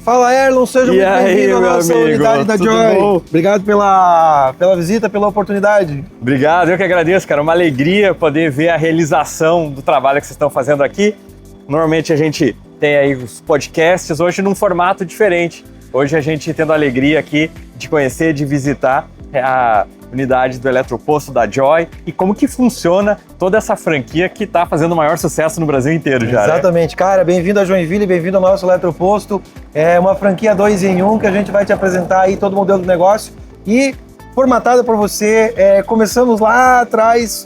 Fala, Erlon, seja muito bem-vindo à nossa unidade da Joy. Bom? Obrigado pela visita, pela oportunidade. Obrigado, eu que agradeço, cara. Uma alegria poder ver a realização do trabalho que vocês estão fazendo aqui. Normalmente a gente tem aí os podcasts, hoje num formato diferente. Hoje a gente tendo a alegria aqui de conhecer, de visitar a unidade do eletroposto da Joy e como que funciona toda essa franquia que está fazendo o maior sucesso no Brasil inteiro já. Exatamente, né? Cara, bem-vindo a Joinville, bem-vindo ao nosso eletroposto. É uma franquia 2 em 1 que a gente vai te apresentar aí todo o modelo do negócio e formatada por você. Começamos lá atrás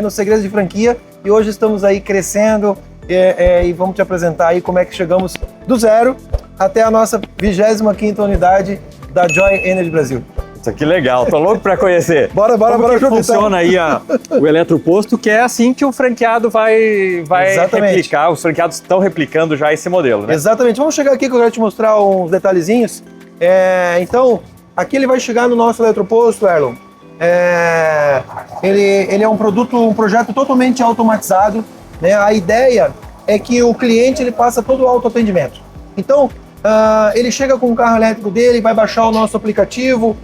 no Segredos de Franquia e hoje estamos aí crescendo e vamos te apresentar aí como é que chegamos do zero até a nossa 25ª unidade da Joy Energy Brasil. Isso aqui legal, tô louco para conhecer. Bora que funciona aí o eletroposto, que é assim que o franqueado vai replicar, os franqueados estão replicando já esse modelo, né? Exatamente, vamos chegar aqui que eu quero te mostrar uns detalhezinhos. Então, aqui ele vai chegar no nosso eletroposto, Erlon. Ele é um projeto totalmente automatizado, né? A ideia é que o cliente ele passa todo o autoatendimento. Então, ele chega com o carro elétrico dele, vai baixar o nosso aplicativo,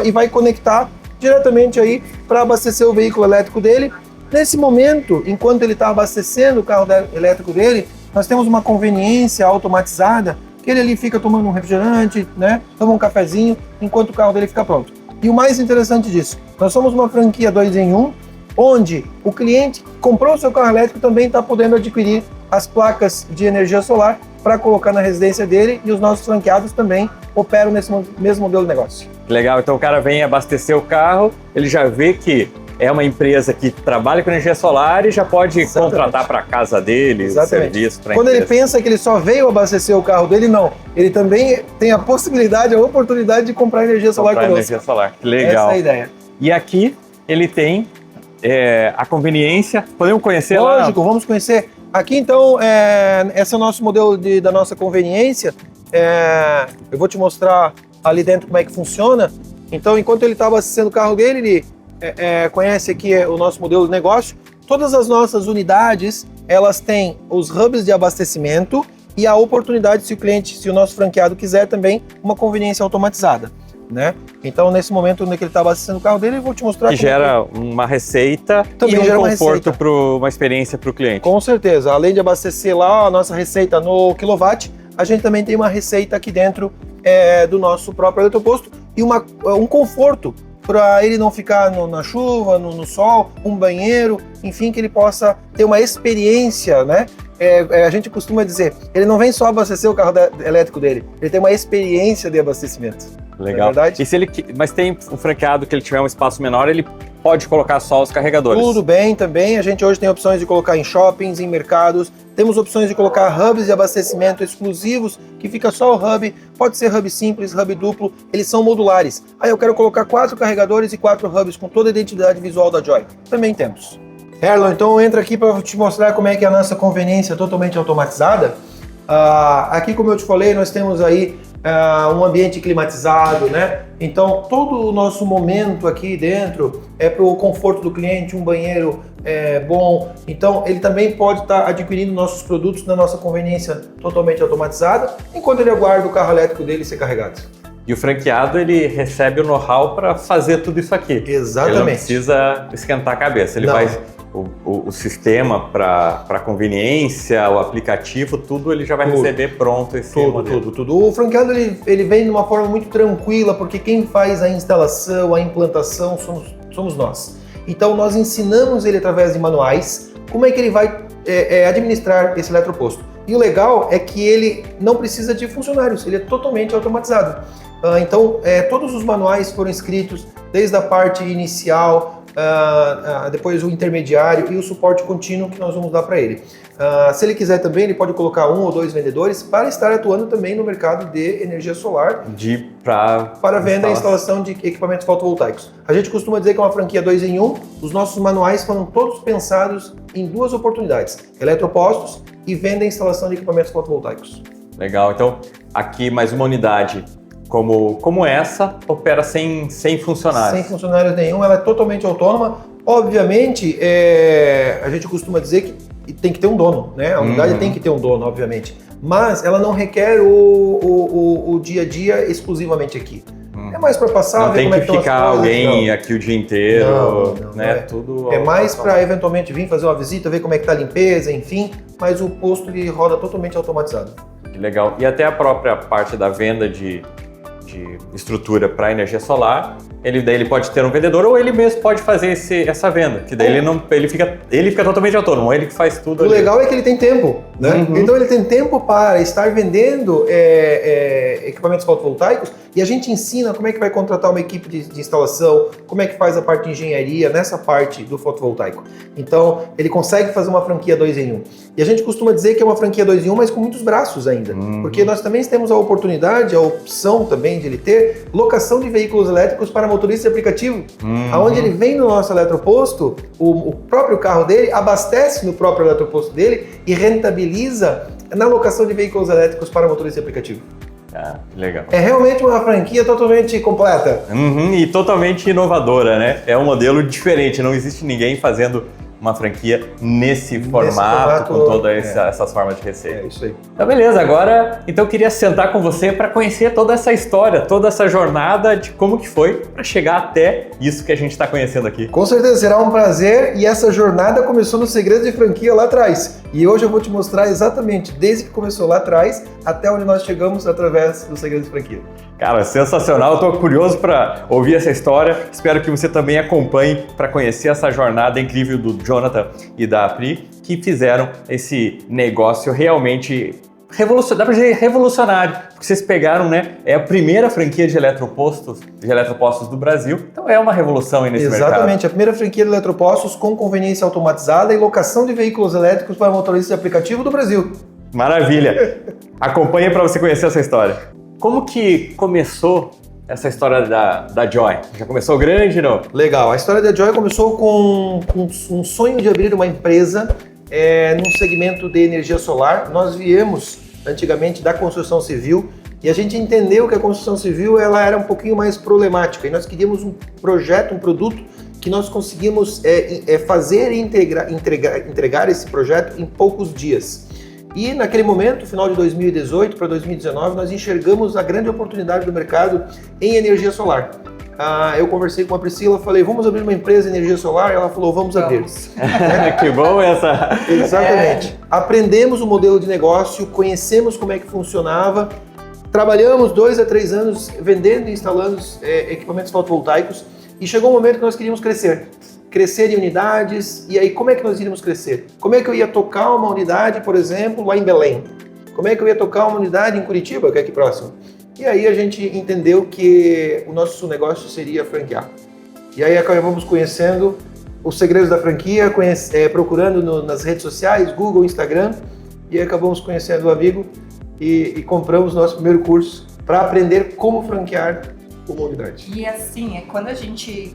e vai conectar diretamente aí para abastecer o veículo elétrico dele. Nesse momento, enquanto ele está abastecendo o carro elétrico dele, nós temos uma conveniência automatizada que ele ali fica tomando um refrigerante, né? Toma um cafezinho enquanto o carro dele fica pronto. E o mais interessante disso, nós somos uma franquia 2 em 1, onde o cliente comprou o seu carro elétrico também está podendo adquirir as placas de energia solar para colocar na residência dele e os nossos franqueados também operam nesse mesmo modelo de negócio. Legal, então o cara vem abastecer o carro, ele já vê que é uma empresa que trabalha com energia solar e já pode contratar para a casa dele, serviço para Quando ele pensa que ele só veio abastecer o carro dele, não. Ele também tem a possibilidade, a oportunidade de comprar energia solar conosco. Energia solar, que legal. Essa é a ideia. E aqui ele tem a conveniência, podemos conhecer lá? Lógico, vamos conhecer. Aqui então, esse é o nosso modelo da nossa conveniência. Eu vou te mostrar ali dentro como é que funciona. Então, enquanto ele está abastecendo o carro dele, ele conhece aqui o nosso modelo de negócio. Todas as nossas unidades, elas têm os hubs de abastecimento e a oportunidade, se o nosso franqueado quiser também, uma conveniência automatizada, né? Então, nesse momento onde ele está abastecendo o carro dele, eu vou te mostrar... Que gera uma receita também e um conforto, uma experiência para o cliente. Com certeza. Além de abastecer lá a nossa receita no quilowatt, a gente também tem uma receita aqui dentro do nosso próprio eletroposto e um conforto para ele não ficar na chuva, no sol, um banheiro, enfim, que ele possa ter uma experiência, né? A gente costuma dizer, ele não vem só abastecer o carro elétrico dele, ele tem uma experiência de abastecimento. Legal. É verdade? Mas tem um franqueado que ele tiver um espaço menor, ele pode colocar só os carregadores? Tudo bem também. A gente hoje tem opções de colocar em shoppings, em mercados. Temos opções de colocar hubs de abastecimento exclusivos, que fica só o hub. Pode ser hub simples, hub duplo. Eles são modulares. Aí eu quero colocar 4 carregadores e 4 hubs com toda a identidade visual da Joy. Também temos. Erlon, então entra aqui para te mostrar como é que é a nossa conveniência totalmente automatizada. Aqui, como eu te falei, nós temos aí um ambiente climatizado, né? Então, todo o nosso momento aqui dentro é para o conforto do cliente, um banheiro bom. Então, ele também pode estar adquirindo nossos produtos na nossa conveniência totalmente automatizada, enquanto ele aguarda o carro elétrico dele ser carregado. E o franqueado, ele recebe o know-how para fazer tudo isso aqui. Exatamente. Ele não precisa esquentar a cabeça, ele faz o sistema para conveniência, o aplicativo, tudo ele já vai receber pronto esse modelo. Tudo. O franqueado ele vem de uma forma muito tranquila, porque quem faz a instalação, a implantação somos nós. Então nós ensinamos ele através de manuais como é que ele vai administrar esse eletroposto. E o legal é que ele não precisa de funcionários, ele é totalmente automatizado. Então todos os manuais foram escritos desde a parte inicial, depois o intermediário e o suporte contínuo que nós vamos dar para ele. Se ele quiser também, ele pode colocar 1 ou 2 vendedores para estar atuando também no mercado de energia solar para venda e instalação de equipamentos fotovoltaicos. A gente costuma dizer que é uma franquia 2 em 1. Os nossos manuais foram todos pensados em 2 oportunidades: eletropostos e venda e instalação de equipamentos fotovoltaicos. Legal, então aqui mais uma unidade como essa, opera sem funcionários. Sem funcionários nenhum, ela é totalmente autônoma. Obviamente, a gente costuma dizer que tem que ter um dono, né? A unidade tem que ter um dono, obviamente. mas ela não requer o dia a dia exclusivamente aqui. É mais para passar, não ver tem como é que que estão as ficar coisas. alguém aqui o dia inteiro, Não, né? é. Tudo É mais para eventualmente vir fazer uma visita, ver como é que tá a limpeza, enfim, mas o posto ele roda totalmente automatizado. Que legal. E até a própria parte da venda de estrutura para energia solar, daí ele pode ter um vendedor ou ele mesmo pode fazer essa venda, que daí ele fica totalmente autônomo, ele que faz tudo. O legal é que ele tem tempo, né? Então ele tem tempo para estar vendendo equipamentos fotovoltaicos e a gente ensina como é que vai contratar uma equipe de instalação, como é que faz a parte de engenharia nessa parte do fotovoltaico. Então ele consegue fazer uma franquia 2 em 1. E a gente costuma dizer que é uma franquia 2 em 1, mas com muitos braços ainda, porque nós também temos a oportunidade, a opção também de ele ter locação de veículos elétricos para motorista de aplicativo, aonde ele vem no nosso eletroposto, o próprio carro dele abastece no próprio eletroposto dele e rentabiliza na locação de veículos elétricos para motorista de aplicativo. Ah, legal. É realmente uma franquia totalmente completa. E totalmente inovadora, né? É um modelo diferente, não existe ninguém fazendo uma franquia nesse formato com todas essas formas de receita. É isso aí. Então, beleza. Agora, então eu queria sentar com você para conhecer toda essa história, toda essa jornada de como que foi para chegar até isso que a gente está conhecendo aqui. Com certeza será um prazer e essa jornada começou no Segredos de Franquia lá atrás. E hoje eu vou te mostrar exatamente desde que começou lá atrás até onde nós chegamos através do Segredos de Franquia. Cara, sensacional. Eu tô curioso para ouvir essa história. Espero que você também acompanhe para conhecer essa jornada incrível do Jonathan e da Pri, que fizeram esse negócio realmente revolucionário, dá pra dizer revolucionário, porque vocês pegaram, né? É a primeira franquia de eletropostos do Brasil, então é uma revolução aí nesse mercado. Exatamente, a primeira franquia de eletropostos com conveniência automatizada e locação de veículos elétricos para motoristas de aplicativo do Brasil. Maravilha! Acompanhe para você conhecer essa história. Como que começou essa história da Joy? Já começou grande, não? Legal, a história da Joy começou com um sonho de abrir uma empresa num segmento de energia solar. Nós viemos antigamente da construção civil e a gente entendeu que a construção civil ela era um pouquinho mais problemática e nós queríamos um projeto, um produto que nós conseguimos fazer e entregar esse projeto em poucos dias. E naquele momento, final de 2018 para 2019, nós enxergamos a grande oportunidade do mercado em energia solar. Eu conversei com a Priscila, falei, vamos abrir uma empresa de energia solar? Ela falou, vamos abrir. Que bom essa! Exatamente. Aprendemos o modelo de negócio, conhecemos como é que funcionava, trabalhamos 2 a 3 anos vendendo e instalando equipamentos fotovoltaicos e chegou um momento que nós queríamos crescer em unidades, e aí como é que nós iríamos crescer? Como é que eu ia tocar uma unidade, por exemplo, lá em Belém? Como é que eu ia tocar uma unidade em Curitiba, que é aqui próximo? E aí a gente entendeu que o nosso negócio seria franquear. E aí acabamos conhecendo os segredos da franquia, procurando nas redes sociais, Google, Instagram, e aí acabamos conhecendo o amigo e compramos nosso primeiro curso para aprender como franquear uma unidade. E assim, quando a gente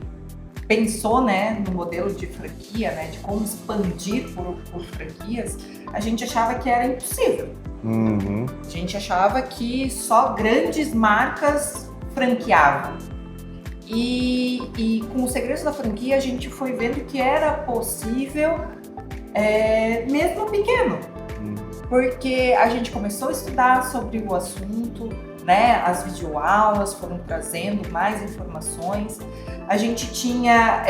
pensou, né, no modelo de franquia, né, de como expandir por franquias, a gente achava que era impossível. A gente achava que só grandes marcas franqueavam. E com os segredos da franquia a gente foi vendo que era possível, mesmo pequeno. Porque a gente começou a estudar sobre o assunto, né, as videoaulas foram trazendo mais informações. A gente tinha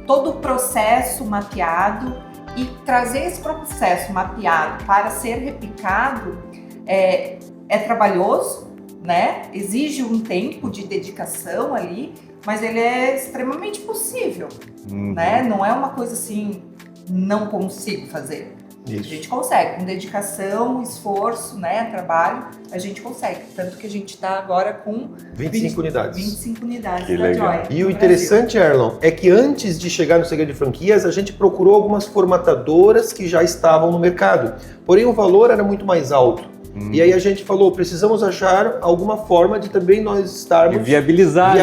todo o processo mapeado e trazer esse processo mapeado para ser replicado é trabalhoso, né? Exige um tempo de dedicação ali, mas ele é extremamente possível, né? Não é uma coisa assim, não consigo fazer. Isso. A gente consegue, com dedicação, esforço, né, trabalho, a gente consegue. Tanto que a gente está agora com 25 unidades. 25 unidades Que da legal. Joy. E o interessante, Erlon, é que antes de chegar no segredo de franquias, a gente procurou algumas formatadoras que já estavam no mercado. Porém, o valor era muito mais alto. E aí a gente falou, precisamos achar alguma forma de também nós estarmos... E viabilizar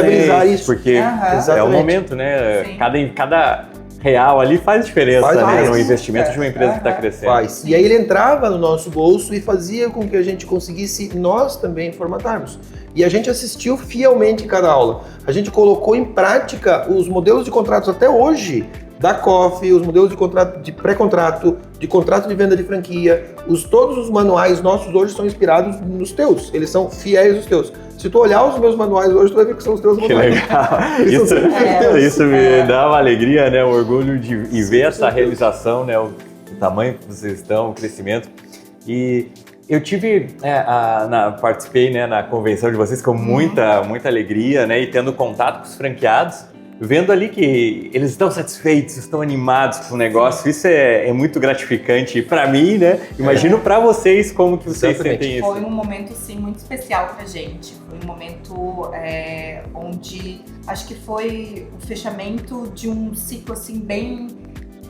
isso. Porque é o momento, né? Cada real ali faz diferença, né? No investimento de uma empresa que está crescendo. Faz. E aí ele entrava no nosso bolso e fazia com que a gente conseguisse nós também formatarmos. E a gente assistiu fielmente cada aula. A gente colocou em prática os modelos de contratos até hoje da COF, os modelos de contrato, de pré-contrato, de contrato de venda de franquia, todos os manuais nossos hoje são inspirados nos teus, eles são fiéis aos teus. Se tu olhar os meus manuais hoje, tu vai ver que são os teus manuais. Que legal. Isso me dá uma alegria, né? Um orgulho de ver essa realização, né? O tamanho que vocês estão, o crescimento. E eu participei, né, na convenção de vocês com muita alegria, né? E tendo contato com os franqueados, vendo ali que eles estão satisfeitos, estão animados com o negócio. Isso é muito gratificante para mim, né? Imagino para vocês como que vocês sentem isso. Foi um momento, sim, muito especial pra gente. Foi um momento onde acho que foi o fechamento de um ciclo, assim, bem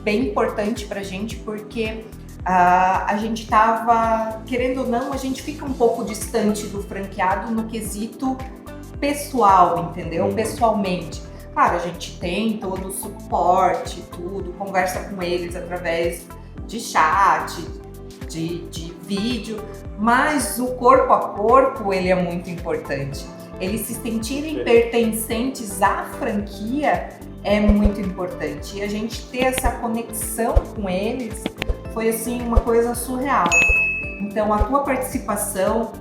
importante pra gente, porque a gente tava, querendo ou não, a gente fica um pouco distante do franqueado no quesito pessoal, entendeu? Pessoalmente. Claro, a gente tem todo o suporte, tudo, conversa com eles através de chat, de vídeo, mas o corpo a corpo, ele é muito importante. Eles se sentirem pertencentes à franquia é muito importante. E a gente ter essa conexão com eles foi, assim, uma coisa surreal. Então, a tua participação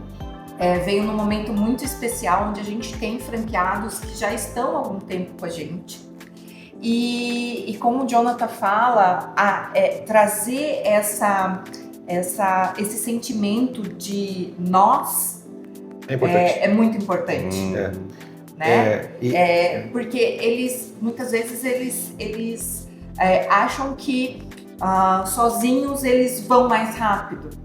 veio num momento muito especial, onde a gente tem franqueados que já estão há algum tempo com a gente. E como o Jonathan fala, trazer esse sentimento de nós é muito importante. Né? Porque eles, muitas vezes, eles acham que sozinhos eles vão mais rápido.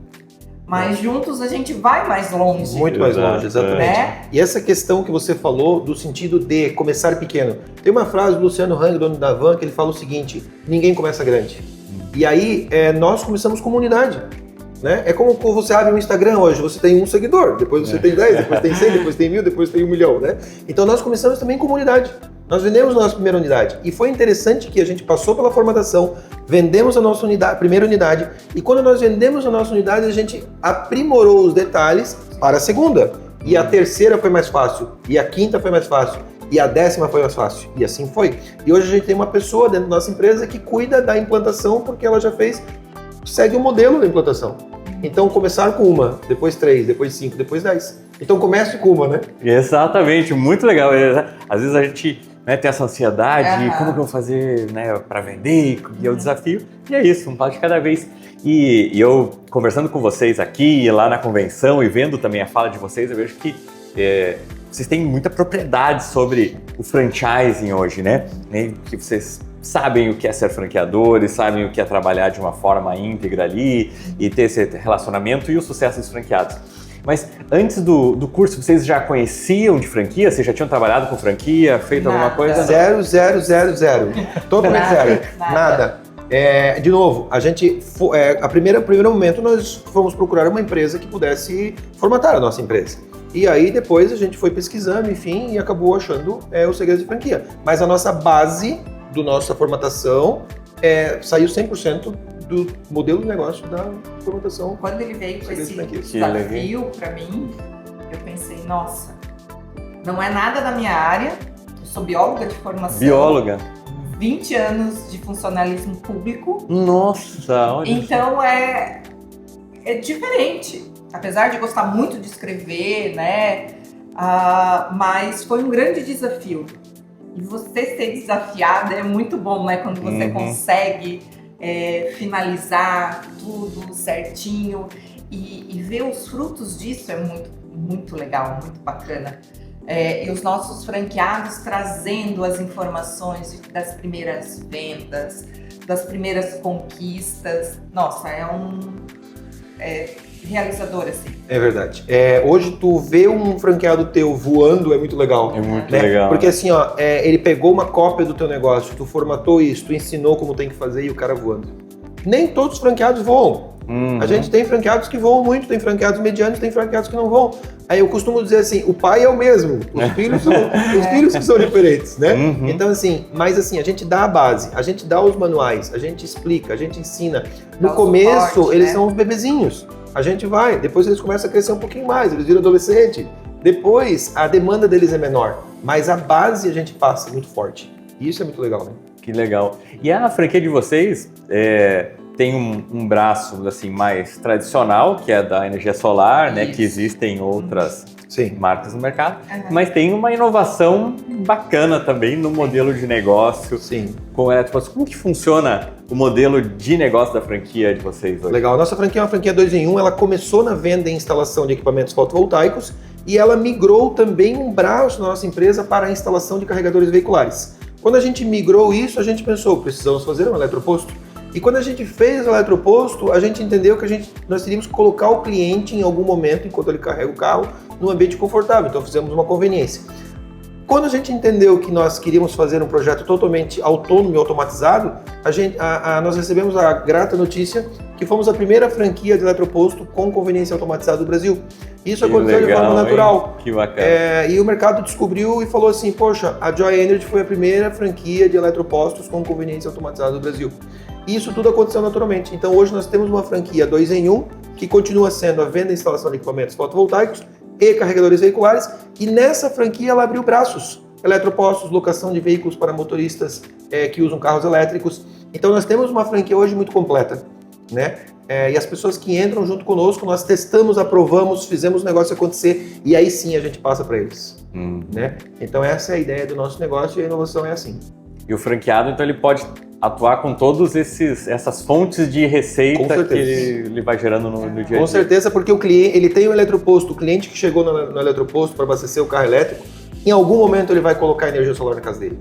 Mas juntos a gente vai mais longe. Muito mais longe, exatamente. Né? E essa questão que você falou do sentido de começar pequeno. Tem uma frase do Luciano Hang, dono da Van, que ele fala o seguinte: ninguém começa grande. E aí nós começamos como unidade. Né? É como você abre um Instagram hoje, você tem um seguidor, depois você tem 10, depois tem 100, depois tem 1000, depois tem 1 milhão. Né? Então nós começamos também como unidade. Nós vendemos a nossa primeira unidade. E foi interessante que a gente passou pela formatação, vendemos a nossa primeira unidade, e quando nós vendemos a nossa unidade, a gente aprimorou os detalhes para a segunda. E a terceira foi mais fácil, e a quinta foi mais fácil, e a 10ª foi mais fácil. E assim foi. E hoje a gente tem uma pessoa dentro da nossa empresa que cuida da implantação, porque ela já segue o modelo da implantação. Então começar com uma, depois 3, depois 5, depois 10. Então comece com uma, né? Exatamente, muito legal. Às vezes a gente tem essa ansiedade, como que eu vou fazer, né, para vender, e é o desafio. E é isso, um passo de cada vez. E eu, conversando com vocês aqui, lá na convenção, e vendo também a fala de vocês, eu vejo que vocês têm muita propriedade sobre o franchising hoje, né? Que vocês sabem o que é ser franqueadores, sabem o que é trabalhar de uma forma íntegra ali e ter esse relacionamento e o sucesso dos franqueados. Mas antes do curso, vocês já conheciam de franquia? Vocês já tinham trabalhado com franquia, feito alguma coisa? Zero. Totalmente zero. Nada. De novo, a gente, primeiro momento, nós fomos procurar uma empresa que pudesse formatar a nossa empresa. E aí depois a gente foi pesquisando, enfim, e acabou achando o segredo de franquia. Mas a nossa base da nossa formatação saiu 100% do modelo de negócio da formatação. Quando ele veio com esse desafio para mim, eu pensei, nossa, não é nada da minha área, eu sou bióloga de formação. Bióloga? 20 anos de funcionalismo público. Nossa, olha. Então é diferente. Apesar de gostar muito de escrever, né? Mas foi um grande desafio. E você ser desafiada é muito bom, né? Quando você consegue finalizar tudo certinho e ver os frutos disso é muito, muito legal, muito bacana. E os nossos franqueados trazendo as informações das primeiras vendas, das primeiras conquistas. Nossa, realizador, assim. É verdade. Hoje tu vê um franqueado teu voando é muito legal. É muito legal. Porque assim, ele pegou uma cópia do teu negócio, tu formatou isso, tu ensinou como tem que fazer e o cara voando. Nem todos os franqueados voam. A gente tem franqueados que voam muito, tem franqueados medianos, tem franqueados que não voam. Aí eu costumo dizer assim, o pai é o mesmo, os filhos que são diferentes, né? Então assim, mas assim, a gente dá a base, a gente dá os manuais, a gente explica, a gente ensina. No começo, suporte, eles são os bebezinhos. A gente vai, depois eles começam a crescer um pouquinho mais, eles viram adolescente. Depois, a demanda deles é menor, mas a base a gente passa muito forte. E isso é muito legal, né? Que legal. E a franquia de vocês tem um braço assim mais tradicional, que é da energia solar, né? Que existem outras marcas no mercado, mas tem uma inovação bacana também no modelo de negócio. Sim. Com eletropostos. Como que funciona o modelo de negócio da franquia de vocês hoje? Legal. A nossa franquia é uma franquia 2 em 1. Ela começou na venda e instalação de equipamentos fotovoltaicos e ela migrou também um braço da nossa empresa para a instalação de carregadores veiculares. Quando a gente migrou isso, a gente pensou, precisamos fazer um eletroposto. E quando a gente fez o eletroposto, a gente entendeu que nós teríamos que colocar o cliente em algum momento, enquanto ele carrega o carro, num ambiente confortável. Então fizemos uma conveniência. Quando a gente entendeu que nós queríamos fazer um projeto totalmente autônomo e automatizado, nós recebemos a grata notícia que fomos a primeira franquia de eletroposto com conveniência automatizada do Brasil. Isso aconteceu de forma natural. Que bacana. E o mercado descobriu e falou assim, poxa, a Joy Energy foi a primeira franquia de eletropostos com conveniência automatizada do Brasil. E isso tudo aconteceu naturalmente. Então hoje nós temos uma franquia 2 em 1, que continua sendo a venda e instalação de equipamentos fotovoltaicos e carregadores veiculares, e nessa franquia ela abriu braços, eletropostos, locação de veículos para motoristas que usam carros elétricos. Então nós temos uma franquia hoje muito completa, né? E as pessoas que entram junto conosco, nós testamos, aprovamos, fizemos o negócio acontecer e aí sim a gente passa para eles, né? Então essa é a ideia do nosso negócio e a inovação é assim. E o franqueado, então, ele pode atuar com todas essas fontes de receita que ele vai gerando no dia a dia. Com certeza, porque o cliente, ele tem o eletroposto, o cliente que chegou no eletroposto para abastecer o carro elétrico, em algum momento ele vai colocar energia solar na casa dele.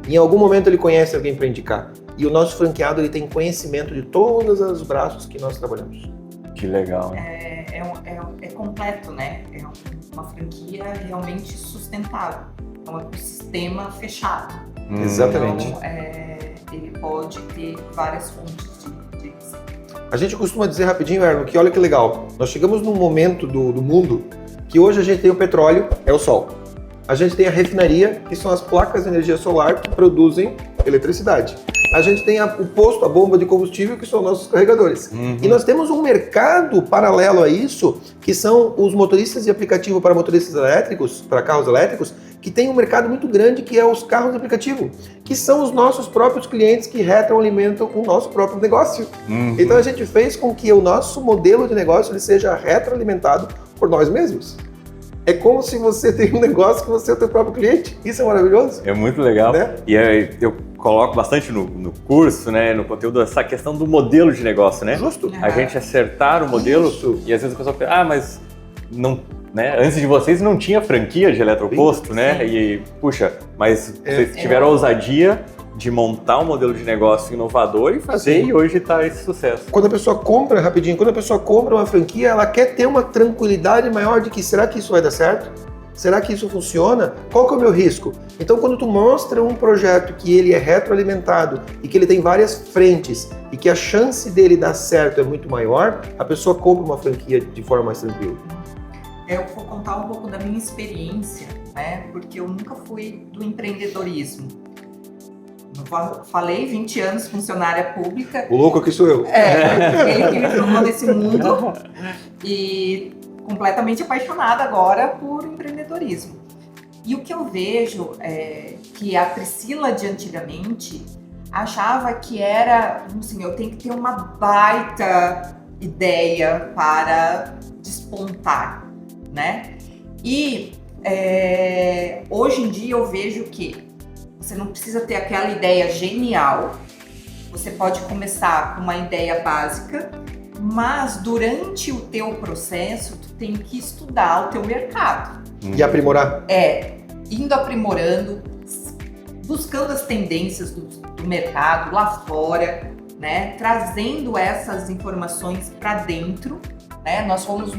Em algum momento ele conhece alguém para indicar. E o nosso franqueado, ele tem conhecimento de todos os braços que nós trabalhamos. Que legal. É completo, né? É uma franquia realmente sustentável. É um ecossistema fechado. Exatamente. Então, ele pode ter várias fontes de receita. A gente costuma dizer rapidinho, Erno, que olha que legal. Nós chegamos num momento do mundo que hoje a gente tem o petróleo, é o sol. A gente tem a refinaria, que são as placas de energia solar que produzem eletricidade. A gente tem o posto, a bomba de combustível, que são nossos carregadores. E nós temos um mercado paralelo a isso, que são os motoristas de aplicativo para motoristas elétricos, para carros elétricos, que tem um mercado muito grande, que é os carros de aplicativo, que são os nossos próprios clientes que retroalimentam o nosso próprio negócio. Então a gente fez com que o nosso modelo de negócio ele seja retroalimentado por nós mesmos. É como se você tem um negócio que você é o teu próprio cliente. Isso é maravilhoso. É muito legal. Né? E eu coloco bastante no curso, né, no conteúdo, essa questão do modelo de negócio, né? Justo. A gente acertar o modelo. Isso. E às vezes a pessoa pensa, mas não, né, antes de vocês não tinha franquia de eletroposto, né? E, puxa, mas vocês tiveram a ousadia de montar um modelo de negócio inovador e fazer, e hoje está esse sucesso. Quando a pessoa compra, rapidinho, quando a pessoa compra uma franquia, ela quer ter uma tranquilidade maior de que será que isso vai dar certo? Será que isso funciona? Qual que é o meu risco? Então, quando tu mostra um projeto que ele é retroalimentado e que ele tem várias frentes e que a chance dele dar certo é muito maior, a pessoa compra uma franquia de forma mais tranquila. Eu vou contar um pouco da minha experiência, né? Porque eu nunca fui do empreendedorismo. Eu falei 20 anos funcionária pública. O louco aqui sou eu. Ele que me jogou nesse mundo e completamente apaixonada agora por empreendedorismo. E o que eu vejo é que a Priscila de antigamente achava que era, assim, eu tenho que ter uma baita ideia para despontar, né? E hoje em dia eu vejo que você não precisa ter aquela ideia genial, você pode começar com uma ideia básica, mas durante o teu processo, tu tem que estudar o teu mercado. E aprimorar. Indo aprimorando, buscando as tendências do mercado lá fora, né? Trazendo essas informações para dentro, né? Nós fomos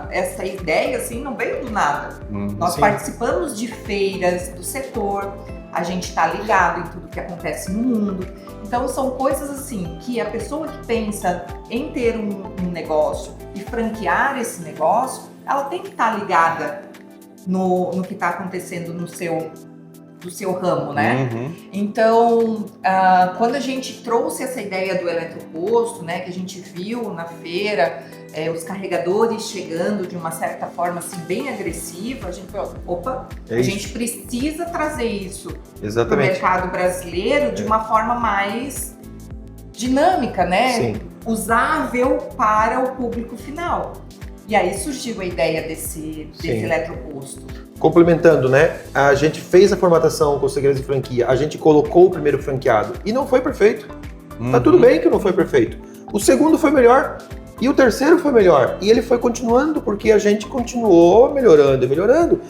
essa ideia assim, não veio do nada. Nós participamos de feiras do setor, a gente está ligado em tudo que acontece no mundo. Então são coisas assim que a pessoa que pensa em ter um negócio e franquear esse negócio, ela tem que estar ligada no que está acontecendo no seu ramo, né? Então, quando a gente trouxe essa ideia do eletroposto, né, que a gente viu na feira, os carregadores chegando de uma certa forma assim, bem agressiva, a gente falou, opa, a gente precisa trazer isso para o mercado brasileiro de uma forma mais dinâmica, né? Sim. Usável para o público final. E aí surgiu a ideia desse eletroposto. Complementando, né? A gente fez a formatação com os segredos de franquia, a gente colocou o primeiro franqueado e não foi perfeito. Tá tudo bem que não foi perfeito. O segundo foi melhor e o terceiro foi melhor. E ele foi continuando porque a gente continuou melhorando.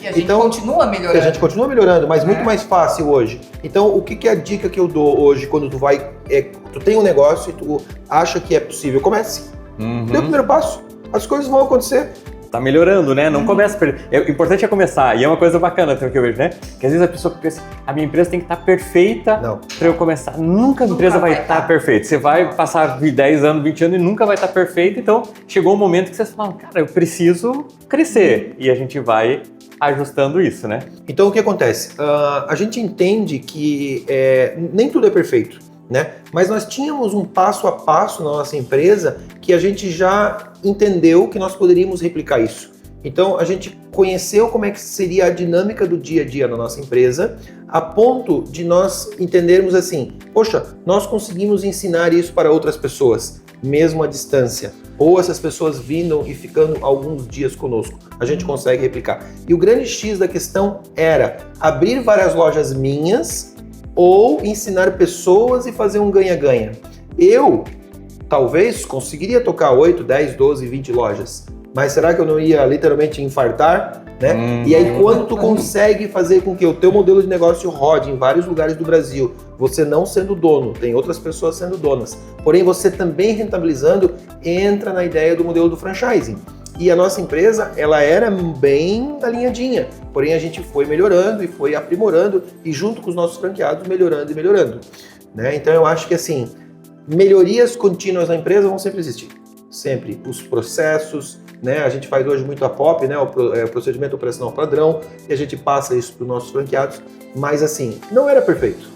E a gente continua melhorando. A gente continua melhorando, mas muito mais fácil hoje. Então, o que é a dica que eu dou hoje quando tu vai... tu tem um negócio e tu acha que é possível? Comece. Dê o primeiro passo. As coisas vão acontecer. Tá melhorando, né? Não começa a perder. O importante é começar. E é uma coisa bacana também que eu vejo, né? Que às vezes a pessoa pensa, a minha empresa tem que estar perfeita para eu começar. Nunca a empresa vai estar perfeita. Você vai passar 10 anos, 20 anos e nunca vai estar perfeita. Então, chegou um momento que você fala, cara, eu preciso crescer. E a gente vai ajustando isso, né? Então, o que acontece? A gente entende que nem tudo é perfeito, né? Mas nós tínhamos um passo a passo na nossa empresa que a gente já entendeu que nós poderíamos replicar isso. Então a gente conheceu como é que seria a dinâmica do dia a dia na nossa empresa, a ponto de nós entendermos assim, poxa, nós conseguimos ensinar isso para outras pessoas, mesmo à distância. Ou essas pessoas vindo e ficando alguns dias conosco. A gente consegue replicar. E o grande X da questão era abrir várias lojas minhas ou ensinar pessoas e fazer um ganha-ganha. Eu, talvez, conseguiria tocar 8, 10, 12, 20 lojas. Mas será que eu não ia literalmente infartar? Né? E aí, quando tu consegue fazer com que o teu modelo de negócio rode em vários lugares do Brasil, você não sendo dono, tem outras pessoas sendo donas, porém você também rentabilizando, entra na ideia do modelo do franchising. E a nossa empresa, ela era bem alinhadinha, porém a gente foi melhorando e foi aprimorando e junto com os nossos franqueados melhorando e melhorando. Né? Então eu acho que assim, melhorias contínuas na empresa vão sempre existir. Sempre. Os processos, né? A gente faz hoje muito a POP, né? O procedimento operacional padrão, e a gente passa isso para os nossos franqueados, mas assim, não era perfeito.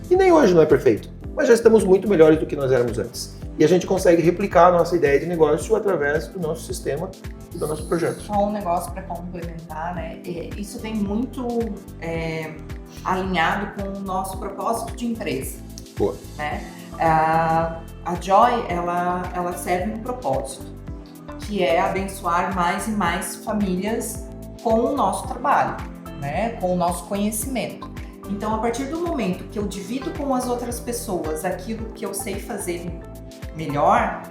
E nem hoje não é perfeito, mas já estamos muito melhores do que nós éramos antes. E a gente consegue replicar a nossa ideia de negócio através do nosso sistema e do nosso projeto. Só um negócio para complementar, né? Isso vem muito alinhado com o nosso propósito de empresa. Boa. Né? A Joy, ela serve um propósito, que é abençoar mais e mais famílias com o nosso trabalho, né? Com o nosso conhecimento. Então, a partir do momento que eu divido com as outras pessoas aquilo que eu sei fazer melhor,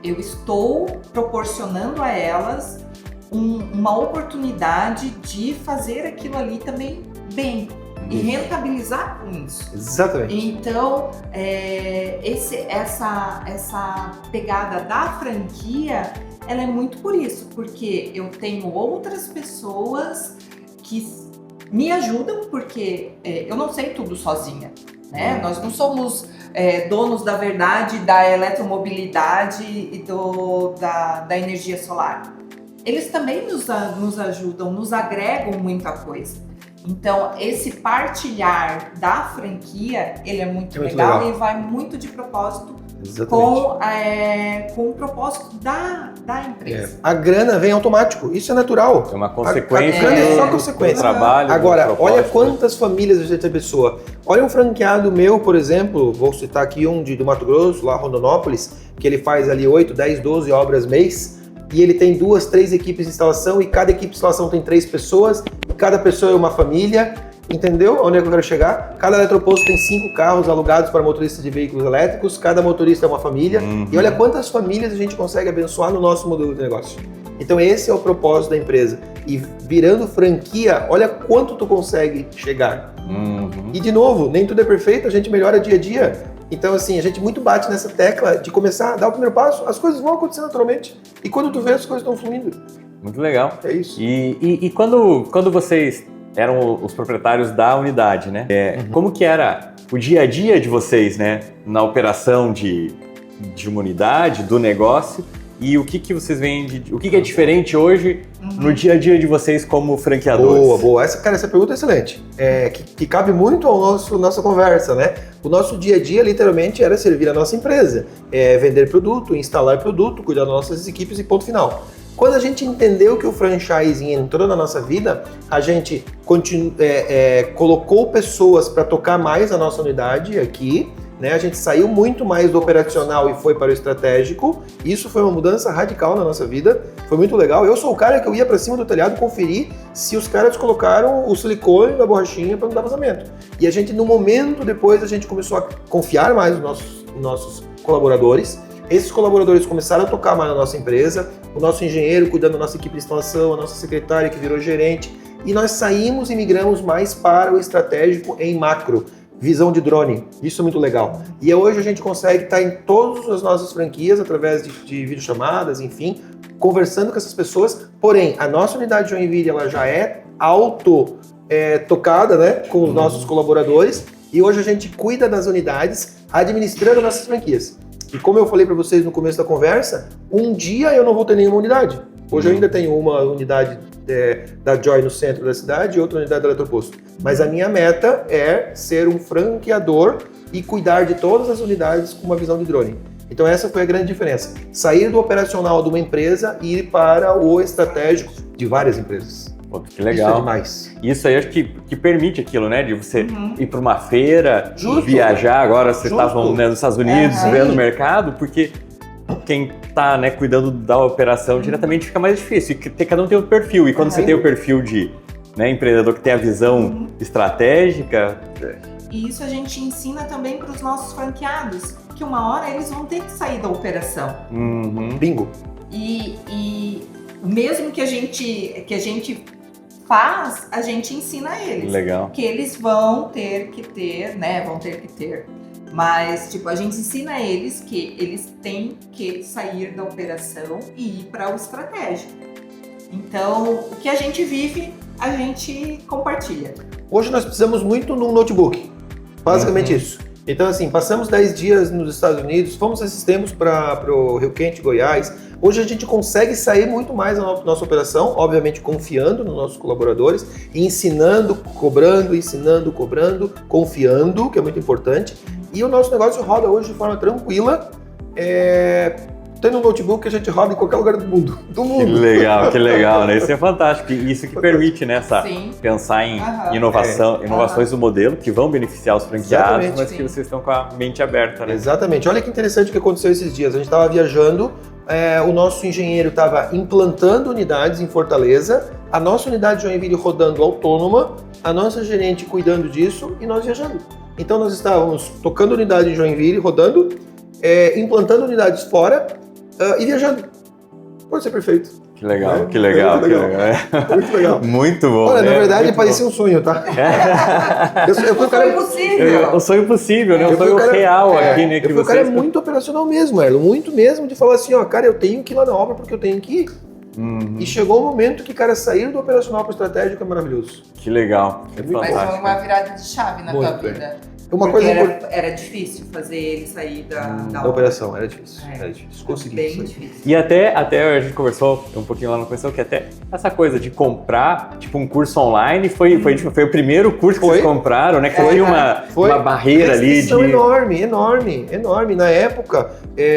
eu estou proporcionando a elas uma oportunidade de fazer aquilo ali também bem e rentabilizar com isso. Exatamente. Então, essa pegada da franquia, ela é muito por isso, porque eu tenho outras pessoas que me ajudam, porque eu não sei tudo sozinha, né? Nós não somos donos da verdade da eletromobilidade e da energia solar. Eles também nos ajudam, nos agregam muita coisa. Então, esse partilhar da franquia, ele é muito legal e vai muito de propósito com o propósito da empresa. A grana vem automático, isso é natural. É uma consequência a grana é só consequência. Do trabalho. Agora, olha quantas famílias a gente abençoa. Olha um franqueado meu, por exemplo, vou citar aqui um do Mato Grosso, lá Rondonópolis, que ele faz ali 8, 10, 12 obras mês, e ele tem 2, 3 equipes de instalação, e cada equipe de instalação tem 3 pessoas, cada pessoa é uma família, entendeu? Onde é que eu quero chegar? Cada eletroposto tem 5 carros alugados para motoristas de veículos elétricos, cada motorista é uma família, e olha quantas famílias a gente consegue abençoar no nosso modelo de negócio. Então esse é o propósito da empresa. E virando franquia, olha quanto tu consegue chegar. E de novo, nem tudo é perfeito, a gente melhora dia a dia. Então, assim, a gente muito bate nessa tecla de começar a dar o primeiro passo, as coisas vão acontecer naturalmente. E quando tu vê, as coisas estão fluindo. Muito legal. É isso. E quando vocês eram os proprietários da unidade, né? Como que era o dia a dia de vocês, né? Na operação de uma unidade, do negócio, e o que vocês veem, o que é diferente hoje no dia a dia de vocês como franqueadores? Boa. Essa pergunta é excelente. Que cabe muito ao nossa conversa, né? O nosso dia a dia, literalmente, era servir a nossa empresa. Vender produto, instalar produto, cuidar das nossas equipes e ponto final. Quando a gente entendeu que o franchising entrou na nossa vida, a gente colocou pessoas para tocar mais a nossa unidade aqui, né? A gente saiu muito mais do operacional e foi para o estratégico. Isso foi uma mudança radical na nossa vida. Foi muito legal. Eu sou o cara que eu ia para cima do telhado conferir se os caras colocaram o silicone na borrachinha para não dar vazamento. E a gente, no momento depois, a gente começou a confiar mais nos nossos colaboradores. Esses colaboradores começaram a tocar mais na nossa empresa. O nosso engenheiro cuidando da nossa equipe de instalação, a nossa secretária que virou gerente. E nós saímos e migramos mais para o estratégico em macro. Visão de drone, isso é muito legal. E hoje a gente consegue estar em todas as nossas franquias, através de videochamadas, enfim, conversando com essas pessoas. Porém, a nossa unidade de Joinville, ela já é tocada, né, com os nossos colaboradores. E hoje a gente cuida das unidades, administrando nossas franquias. E como eu falei para vocês no começo da conversa, um dia eu não vou ter nenhuma unidade. Hoje eu ainda tenho uma unidade da Joy no centro da cidade e outra unidade da Eletroposto. Mas a minha meta é ser um franqueador e cuidar de todas as unidades com uma visão de drone. Então essa foi a grande diferença. Sair do operacional de uma empresa e ir para o estratégico de várias empresas. Pô, que legal. Isso é demais. Isso aí acho que permite aquilo, né? De você ir para uma feira, Justo. viajar. Agora vocês estavam, né, nos Estados Unidos, vendo o mercado, porque quem está, né, cuidando da operação diretamente fica mais difícil. Cada um tem um perfil. E quando você tem o perfil de, né, empreendedor que tem a visão estratégica... E isso a gente ensina também para os nossos franqueados, que uma hora eles vão ter que sair da operação. Bingo. E mesmo que a gente faz, a gente ensina a eles. Legal. Que eles vão ter que ter, né? Mas, tipo, a gente ensina a eles que eles têm que sair da operação e ir para o estratégico. Então, o que a gente vive, a gente compartilha. Hoje nós precisamos muito num notebook. Basicamente isso. Então, assim, passamos 10 dias nos Estados Unidos, fomos esses tempos para o Rio Quente, Goiás. Hoje a gente consegue sair muito mais da nossa operação, obviamente confiando nos nossos colaboradores, ensinando, cobrando, confiando, que é muito importante. E o nosso negócio roda hoje de forma tranquila, tendo um notebook que a gente roda em qualquer lugar do mundo. Que legal, né? Isso é fantástico. Isso que permite, né, pensar em inovações do modelo que vão beneficiar os franqueados, mas que vocês estão com a mente aberta, né? Exatamente. Olha que interessante o que aconteceu esses dias. A gente estava viajando, o nosso engenheiro estava implantando unidades em Fortaleza, a nossa unidade de Joinville rodando autônoma, a nossa gerente cuidando disso e nós viajando. Então nós estávamos tocando unidade em Joinville, rodando, implantando unidades fora e viajando. Pode ser perfeito. Que legal, que legal. Muito legal. Muito bom. Olha, na verdade parecia um sonho, tá? Eu fui o cara impossível. Um sonho possível, né? Um sonho real aqui, né? O cara é muito operacional mesmo, Erlo. Muito mesmo de falar assim, ó, cara, eu tenho que ir lá na obra porque eu tenho que ir. E chegou o momento que, cara, sair do operacional para o estratégico é maravilhoso. Que legal. Mas foi uma virada de chave na tua vida. Era difícil fazer ele sair da operação, era difícil. Consegui. Bem difícil. E até a gente conversou um pouquinho lá no começo, que até essa coisa de comprar, tipo, um curso online, foi o primeiro curso que vocês compraram, né? Que tinha uma barreira ali de... enorme. Na época,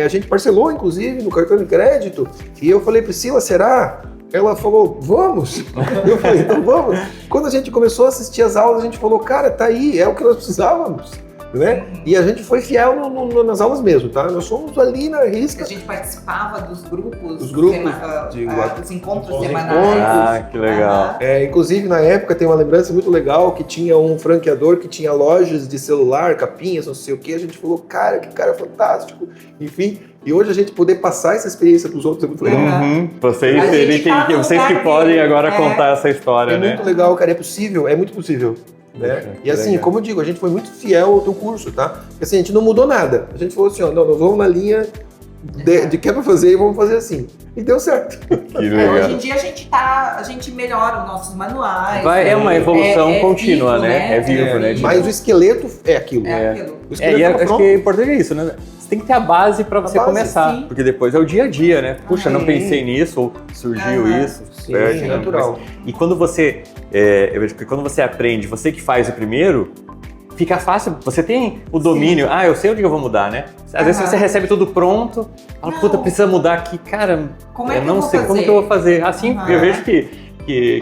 a gente parcelou, inclusive, no cartão de crédito, e eu falei, Priscila, será? Ela falou, vamos! Eu falei, então vamos! Quando a gente começou a assistir as aulas, a gente falou, cara, tá aí, é o que nós precisávamos, né? E a gente foi fiel nas aulas mesmo, tá? Nós fomos ali na risca. A gente participava dos grupos, dos encontros semanais. Que legal. Inclusive, na época, tem uma lembrança muito legal que tinha um franqueador que tinha lojas de celular, capinhas, não sei o que. A gente falou, cara, que cara fantástico. Enfim, e hoje a gente poder passar essa experiência para os outros é muito legal. Vocês que podem agora contar essa história, né? É muito legal, cara. É muito possível. Né? E assim, como eu digo, a gente foi muito fiel ao teu curso, tá? Porque assim, a gente não mudou nada. A gente falou assim, ó, não, nós vamos na linha de que é pra fazer e vamos fazer assim. E deu certo. Que legal. Hoje em dia a gente melhora os nossos manuais. É uma evolução contínua, vivo, né? É vivo, né? Mas o esqueleto é aquilo. É aquilo. E acho que é importante isso, né? Você tem que ter a base para você começar, sim. porque depois é o dia a dia, né? Puxa, não pensei nisso, ou surgiu isso. Sim, perde, né? natural. E quando você, eu vejo que quando você aprende, você que faz o primeiro, fica fácil, você tem o domínio, eu sei onde eu vou mudar, né? Às vezes você recebe tudo pronto, fala, puta, precisa mudar aqui, cara, como é que eu não eu vou sei fazer? como que eu vou fazer. Assim, eu vejo que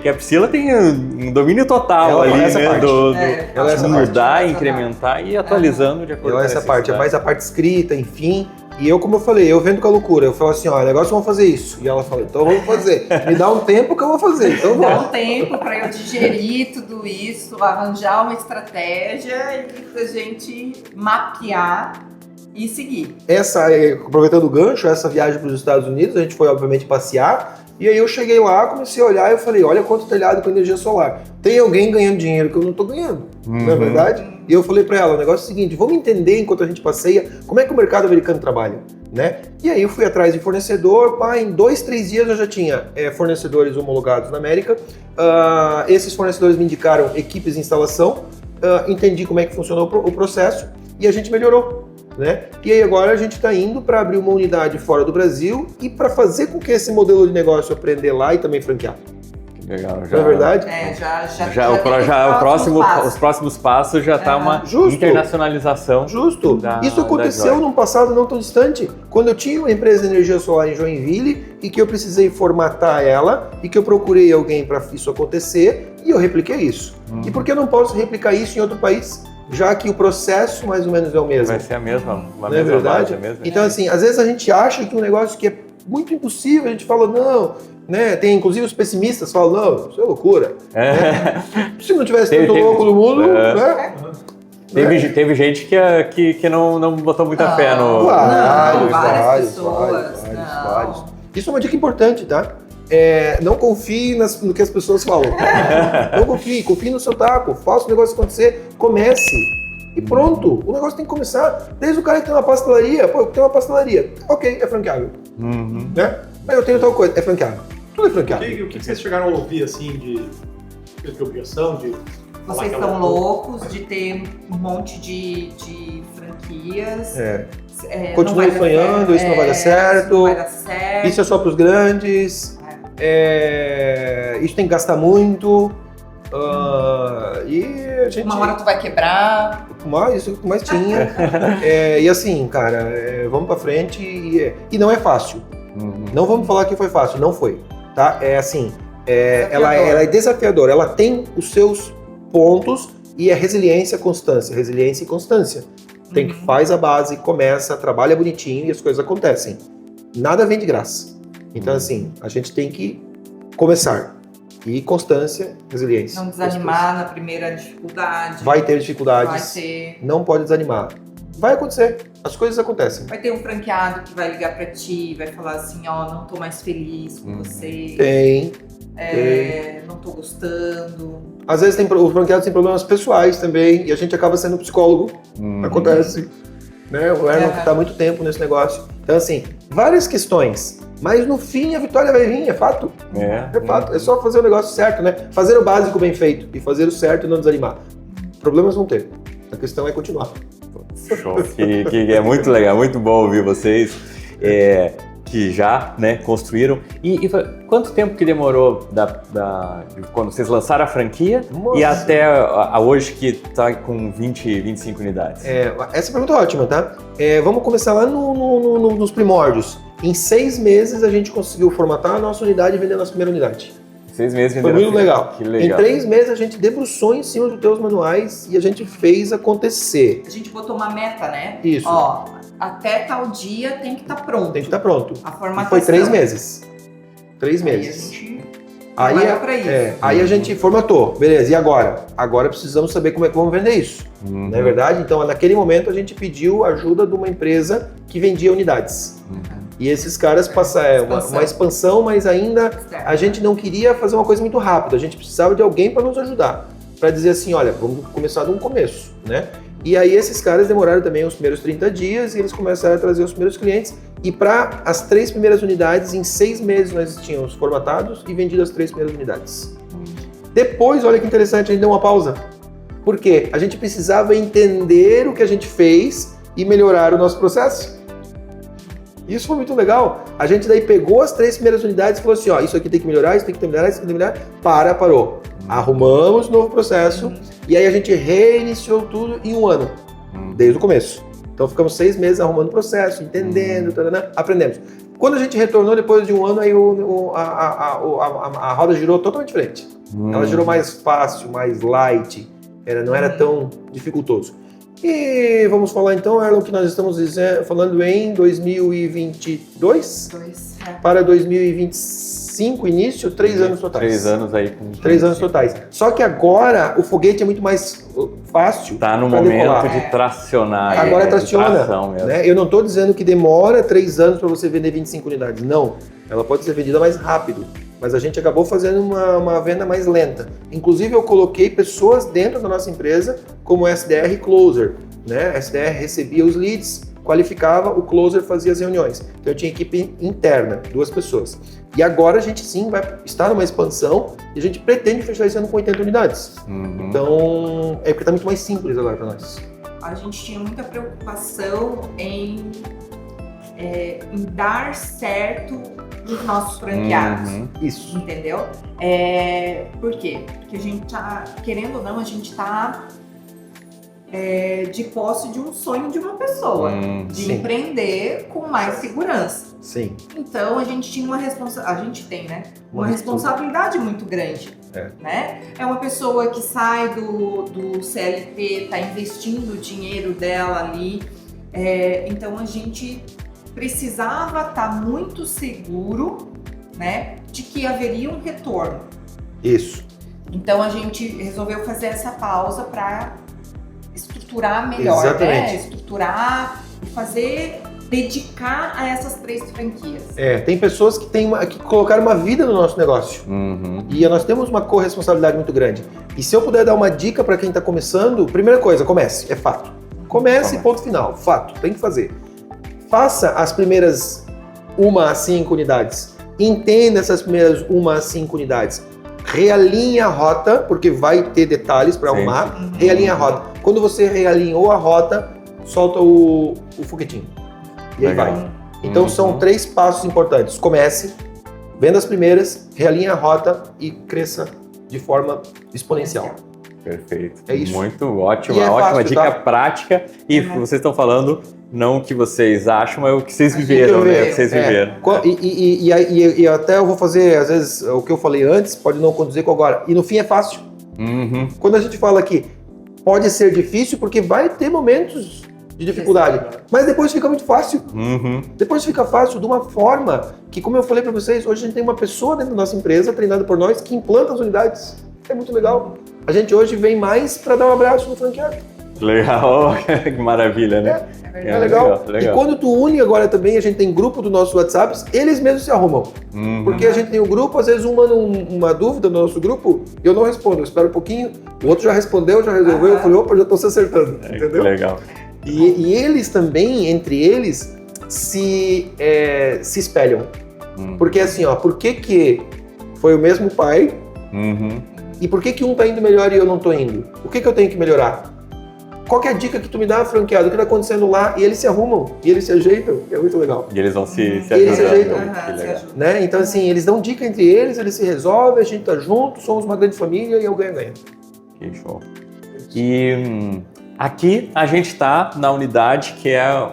a Priscila tem um domínio total ali, né? De mudar, incrementar e atualizando de acordo com a essa parte, é necessidade. mais a parte escrita, enfim. E eu, como eu falei, eu vendo com a loucura. Eu falo assim, ó, negócio vamos fazer isso. E ela fala, então vamos fazer. Me dá um tempo que eu vou fazer. Então Dá vamos. um tempo para eu digerir tudo isso, arranjar uma estratégia e pra gente mapear e seguir. Aproveitando o gancho, essa viagem para os Estados Unidos, a gente foi obviamente passear. E aí eu cheguei lá, comecei a olhar e eu falei, olha quanto telhado com energia solar. Tem alguém ganhando dinheiro que eu não tô ganhando, não é verdade? E eu falei para ela, o negócio é o seguinte, vamos entender enquanto a gente passeia como é que o mercado americano trabalha, né? E aí eu fui atrás de fornecedor, em 2, 3 dias eu já tinha fornecedores homologados na América. Esses fornecedores me indicaram equipes de instalação, entendi como é que funcionou o processo e a gente melhorou. Né? E aí agora a gente está indo para abrir uma unidade fora do Brasil e para fazer com que esse modelo de negócio aprender lá e também franquear. Legal, já. Não é verdade? Os próximos passos já está uma internacionalização. Justo. Isso aconteceu num passado não tão distante, quando eu tinha uma empresa de energia solar em Joinville e que eu precisei formatar ela e que eu procurei alguém para isso acontecer e eu repliquei isso. E por que eu não posso replicar isso em outro país? Já que o processo mais ou menos é o mesmo. Vai ser a mesma, não é verdade? Então, assim, às vezes a gente acha que um negócio que é muito impossível, a gente fala, não, né? Tem inclusive os pessimistas que falam, não, isso é loucura. Né? Se não tivesse tanto louco no mundo, né? Teve gente que não botou muita fé no... Vários. Isso é uma dica importante, tá? Não confie no que as pessoas falam. Não confie no seu taco, faça o negócio acontecer, comece. E pronto, o negócio tem que começar. Desde o cara que tem uma pastelaria, eu tenho uma pastelaria, ok, é franqueável. Né? Eu tenho tal coisa, é franqueável. Tudo é franqueável. O que vocês chegaram a ouvir, assim, de obrigação, de... Vocês estão loucos de ter um monte de franquias. Continue sonhando, isso não vai dar certo. Isso é só para os grandes. Isso tem que gastar muito. E a gente... Uma hora tu vai quebrar. Isso que mais tinha. E assim, cara, vamos pra frente. E não é fácil. Não vamos falar que foi fácil, não foi. Tá? Ela é desafiadora. Ela tem os seus pontos e é resiliência e constância. Tem que faz a base, começa, trabalha bonitinho e as coisas acontecem. Nada vem de graça. Então, assim, a gente tem que começar. E constância, resiliência. Não desanimar na primeira dificuldade. Vai ter dificuldades. Não pode desanimar. Vai acontecer. As coisas acontecem. Vai ter um franqueado que vai ligar pra ti, vai falar assim, não tô mais feliz com você. Tem. Não tô gostando. Às vezes os franqueados têm problemas pessoais também e a gente acaba sendo psicólogo. Acontece. Né? O Erno está há muito tempo nesse negócio. Então, assim, várias questões. Mas no fim a vitória vai vir, é fato. É fato. É só fazer o negócio certo, né? Fazer o básico bem feito e fazer o certo e não desanimar. Problemas vão ter. A questão é continuar. Show. Que é muito legal, muito bom ouvir vocês. Que já construíram. E quanto tempo que demorou de quando vocês lançaram a franquia e até hoje que está com 20, 25 unidades? Essa pergunta é ótima, tá? Vamos começar lá nos primórdios. Em 6 meses a gente conseguiu formatar a nossa unidade e vender a nossa primeira unidade. 6 meses vendendo. Foi muito legal. Que legal. Em 3 meses a gente debruçou em cima dos teus manuais e a gente fez acontecer. A gente botou uma meta, né? Isso. Até tal dia tem que estar pronto. Tem que estar pronto. A formatação. E foi 3 meses. 3 meses. Aí a gente formatou. Beleza, e agora? Agora precisamos saber como é que vamos vender isso. Não é verdade? Então, naquele momento, a gente pediu ajuda de uma empresa que vendia unidades. E esses caras passaram uma expansão, mas ainda a gente não queria fazer uma coisa muito rápida. A gente precisava de alguém para nos ajudar. Para dizer assim, olha, vamos começar de um começo, né? E aí esses caras demoraram também os primeiros 30 dias e eles começaram a trazer os primeiros clientes. E para as 3 primeiras unidades, em 6 meses nós tínhamos formatados e vendido as 3 primeiras unidades. Depois, olha que interessante, a gente deu uma pausa. Por quê? A gente precisava entender o que a gente fez e melhorar o nosso processo. Isso foi muito legal. A gente daí pegou as 3 primeiras unidades e falou assim, ó, isso aqui tem que melhorar, isso tem que melhorar, isso tem que melhorar. Parou. Arrumamos o novo processo e aí a gente reiniciou tudo em 1 ano, desde o começo. Então ficamos 6 meses arrumando o processo, entendendo, aprendemos. Quando a gente retornou depois de 1 ano, aí a roda girou totalmente diferente. Ela girou mais fácil, mais light, não era tão dificultoso. E vamos falar então, Erlon, que nós estamos falando em 2022 para 2025, início, 3 anos totais. 3 anos aí. 3 anos totais. Só que agora o foguete é muito mais fácil. Tá no momento de tracionar. Agora traciona. Né? Eu não estou dizendo que demora 3 anos para você vender 25 unidades. Não. Ela pode ser vendida mais rápido. Mas a gente acabou fazendo uma venda mais lenta. Inclusive, eu coloquei pessoas dentro da nossa empresa como SDR Closer. Né? SDR recebia os leads, qualificava, o Closer fazia as reuniões. Então, eu tinha equipe interna, 2 pessoas. E agora a gente sim vai estar numa expansão e a gente pretende fechar esse ano com 80 unidades. Então, porque está muito mais simples agora para nós. A gente tinha muita preocupação em dar certo dos nossos franqueados. Isso. Entendeu? Por quê? Porque a gente tá, querendo ou não, a gente tá de posse de um sonho de uma pessoa, de sim. empreender com mais segurança. Sim. Então a gente tinha a gente tem, né? Uma responsabilidade muito grande. Né? É uma pessoa que sai do CLT, tá investindo o dinheiro dela ali. Então a gente precisava estar muito seguro, né, de que haveria um retorno. Isso. Então a gente resolveu fazer essa pausa para estruturar melhor, exatamente. Né? Estruturar e dedicar a essas 3 franquias. Tem pessoas que colocaram uma vida no nosso negócio. E nós temos uma corresponsabilidade muito grande. E se eu puder dar uma dica para quem está começando, primeira coisa, comece, é fato. Comece, ponto final, fato, tem que fazer. Faça as primeiras 1 a 5 unidades. Entenda essas primeiras 1 a 5 unidades. Realinhe a rota, porque vai ter detalhes para arrumar. Realinhe a rota. Quando você realinhou a rota, solta o foguetinho. E aí vai. Então são 3 passos importantes. Comece, venda as primeiras, realinhe a rota e cresça de forma exponencial. Perfeito. É isso. Muito ótimo. E Ótima fácil, dica tá? prática. E vocês estão falando não o que vocês acham, mas o que vocês viveram, né? O que vocês viveram. E até eu vou fazer, às vezes, o que eu falei antes, pode não conduzir com agora. E no fim é fácil. Quando a gente fala que pode ser difícil, porque vai ter momentos de dificuldade. Mas depois fica muito fácil. Depois fica fácil de uma forma que, como eu falei para vocês, hoje a gente tem uma pessoa dentro da nossa empresa, treinada por nós, que implanta as unidades. É muito legal. A gente hoje vem mais para dar um abraço no franqueado. Legal, que maravilha, né? É legal. E quando tu une agora também, a gente tem grupo do nosso WhatsApp, eles mesmos se arrumam. Porque a gente tem um grupo, às vezes um manda uma dúvida no nosso grupo, e eu não respondo, eu espero um pouquinho, o outro já respondeu, já resolveu, eu falei, opa, já estou se acertando, entendeu? Legal. E eles também, entre eles, se espelham. Porque assim, ó, por que foi o mesmo pai, e por que um tá indo melhor e eu não tô indo? O que eu tenho que melhorar? Qual que é a dica que tu me dá, franqueado? O que tá acontecendo lá? E eles se arrumam, e eles se ajeitam. É muito legal. E eles vão se eles ajudando. se ajeitam. Que legal. Né? Então, assim, eles dão dica entre eles se resolvem, a gente tá junto, somos uma grande família e é o ganha-ganha. Que show. E aqui a gente tá na unidade que é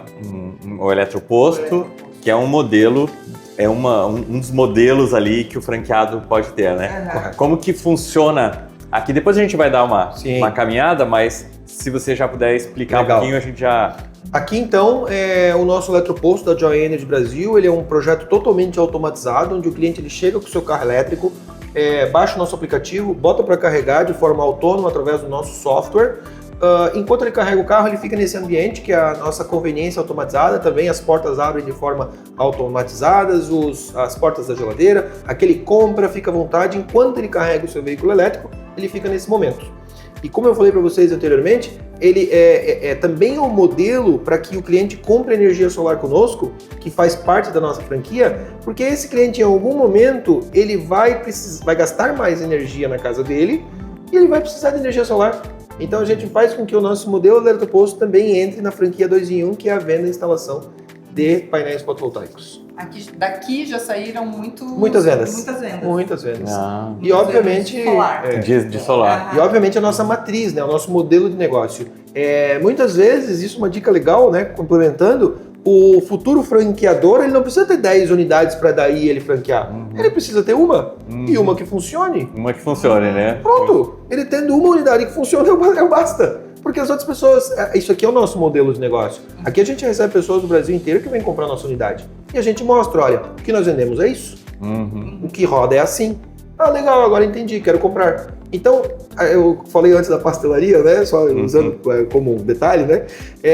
o eletroposto, que é um modelo, um dos modelos ali que o franqueado pode ter, né? Como que funciona aqui? Depois a gente vai dar uma caminhada, mas se você já puder explicar um pouquinho, a gente já... Aqui, então, é o nosso eletroposto da Joy Energy Brasil. Ele é um projeto totalmente automatizado, onde o cliente ele chega com o seu carro elétrico, baixa o nosso aplicativo, bota para carregar de forma autônoma através do nosso software. Enquanto ele carrega o carro, ele fica nesse ambiente que é a nossa conveniência automatizada. Também as portas abrem de forma automatizadas, as portas da geladeira. Aqui ele compra, fica à vontade. Enquanto ele carrega o seu veículo elétrico, ele fica nesse momento. E como eu falei para vocês anteriormente, ele também é um modelo para que o cliente compre energia solar conosco, que faz parte da nossa franquia, porque esse cliente em algum momento ele vai gastar mais energia na casa dele e ele vai precisar de energia solar. Então a gente faz com que o nosso modelo eletroposto também entre na franquia 2 em 1, que é a venda e instalação de painéis fotovoltaicos. Daqui já saíram Muitas vendas. Muitas vendas. E obviamente de solar. De solar. E obviamente a nossa matriz, né, o nosso modelo de negócio. Muitas vezes, isso é uma dica legal, né, complementando, o futuro franqueador ele não precisa ter 10 unidades para daí ele franquear. Ele precisa ter uma e uma que funcione. Uma que funcione, né? Pronto, ele tendo uma unidade que funciona, basta. Porque as outras pessoas, isso aqui é o nosso modelo de negócio. Aqui a gente recebe pessoas do Brasil inteiro que vêm comprar a nossa unidade. E a gente mostra, olha, o que nós vendemos é isso. O que roda é assim. Ah, legal, agora entendi, quero comprar. Então, eu falei antes da pastelaria, né? Só usando como detalhe, né?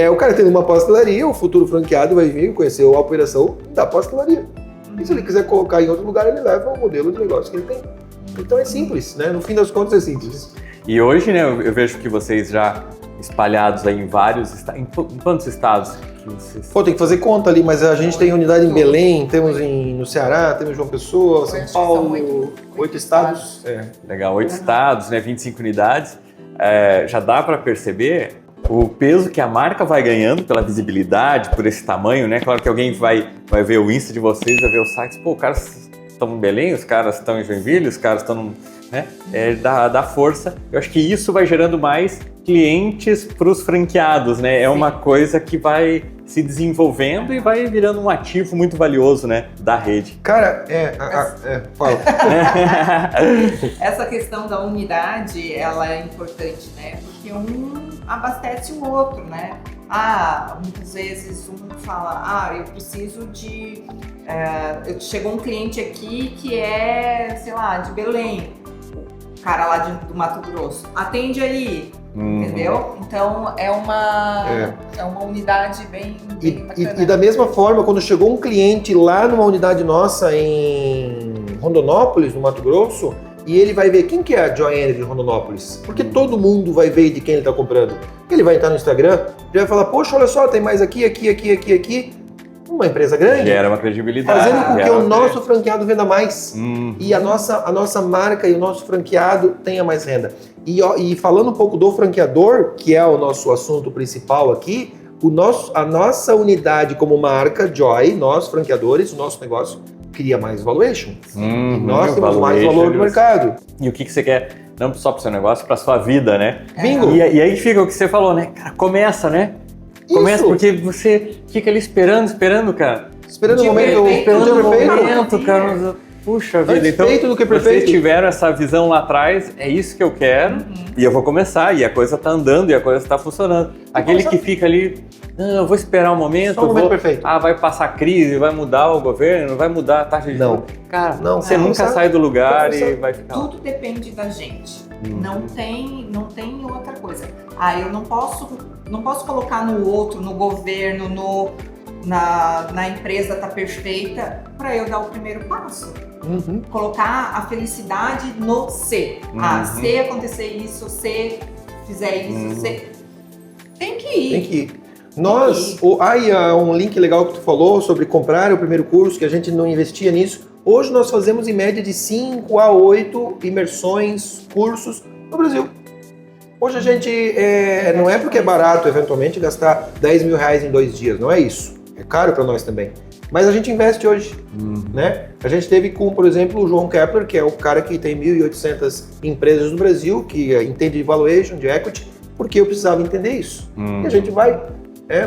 O cara tendo uma pastelaria, o futuro franqueado vai vir conhecer a operação da pastelaria. E se ele quiser colocar em outro lugar, ele leva o modelo de negócio que ele tem. Então é simples, né? No fim das contas é simples. E hoje, né, eu vejo que vocês já espalhados aí em vários estados. Em quantos estados que vocês... Pô, tem que fazer conta ali, mas a gente tem unidade em Belém, temos no Ceará, temos em João Pessoa, São Paulo, 8 estados. Legal, 8 estados, né, 25 unidades. Já dá para perceber o peso que a marca vai ganhando pela visibilidade, por esse tamanho, né? Claro que alguém vai ver o Insta de vocês, vai ver os sites. Pô, os caras estão em Belém, os caras estão em Joinville, os caras estão... Né? Dá força. Eu acho que isso vai gerando mais clientes para os franqueados, né? É uma coisa que vai se desenvolvendo e vai virando um ativo muito valioso, né, da rede. Cara, fala. Essa questão da unidade, ela é importante, né? Porque um abastece o outro, né? Muitas vezes um fala, eu preciso de... chegou um cliente aqui que é, sei lá, de Belém, o cara lá do Mato Grosso, atende aí, entendeu? Então é uma unidade bem bacana. E da mesma forma, quando chegou um cliente lá numa unidade nossa em Rondonópolis, no Mato Grosso, e ele vai ver quem que é a Joy Energy de Rondonópolis, porque todo mundo vai ver de quem ele está comprando. Ele vai entrar no Instagram e vai falar, poxa, olha só, tem mais aqui. Uma empresa grande. Gera uma credibilidade. Fazendo com que o nosso franqueado venda mais. E a nossa marca e o nosso franqueado tenha mais renda. E falando um pouco do franqueador, que é o nosso assunto principal aqui, a nossa unidade como marca, Joy, nós franqueadores, o nosso negócio cria mais valuation. E nós temos mais valor do mercado. E o que você quer, não só para o seu negócio, para a sua vida, né? Bingo! E aí fica o que você falou, né? Cara, começa, né? Começa porque você fica ali esperando, cara. Esperando o momento perfeito, cara. Puxa vida, então feito do que perfeito. Vocês tiveram essa visão lá atrás, é isso que eu quero, e eu vou começar, e a coisa tá andando, e a coisa tá funcionando. Aquele que fica ali, eu vou esperar um momento, só um momento perfeito. Vai passar crise, vai mudar o governo, vai mudar a taxa de juros. Cara, você nunca sai do lugar e vai ficar... Tudo depende da gente. Não tem outra coisa. Eu não posso colocar no outro, no governo, na empresa tá perfeita, para eu dar o primeiro passo. Colocar a felicidade no se. Se acontecer isso, se fizer isso, se... Tem que ir. Um link legal que tu falou sobre comprar o primeiro curso, que a gente não investia nisso. Hoje nós fazemos em média de 5 a 8 imersões, cursos no Brasil. Hoje a gente, não é porque é barato eventualmente gastar 10 mil reais em 2 dias, não é isso. É caro para nós também. Mas a gente investe hoje, né? A gente teve por exemplo, o João Kepler, que é o cara que tem 1.800 empresas no Brasil, que entende de valuation, de equity, porque eu precisava entender isso. E a gente vai,